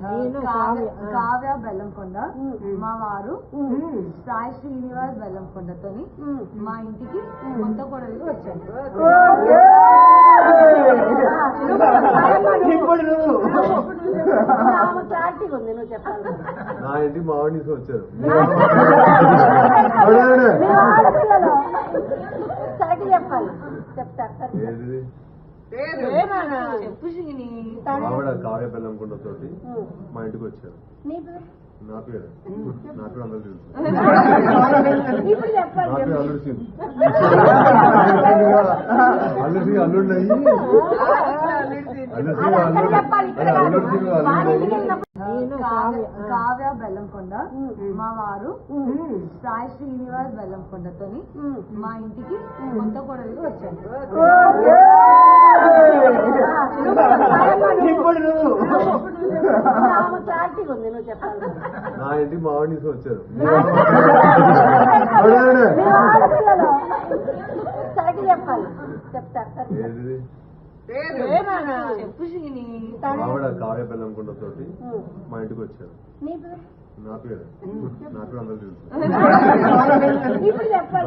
కావ్య బెల్లంకొండ, మా వారు సాయి శ్రీనివాస్ బెల్లంకొండతోని మా ఇంటికి కొత్త కోడలిగా వచ్చాను. నా ఇంటి మావాడిని వచ్చారు. ఆవిడ కావ్య బెల్లంకొండ తోటి మా ఇంటికి వచ్చారు. నా పేరు అందరూ తెలుసు. నా పేరు అల్లుడు సింగ్. అల్లుడు అల్లుడు అయ్యి అల్లుడు సింగ్ కావ్య బెల్లంకొండ, మా వారు సాయి శ్రీనివాస్ బెల్లంకొండతోని మా ఇంటికి కొత్త కోడలిగా వచ్చాను. నా ఇంటి మావాడిని వచ్చారు. ఆవిడ కావ్య బెల్లంకొండ తోటి మా ఇంటికి వచ్చారు. నా పేరు అందరూ తెలుసు. నా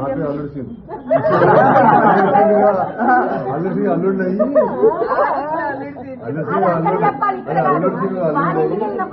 పేరు అల్లుడు సింగ్. అల్లుడు అయ్యి అల్లుడు సింగ్ అల్లుడు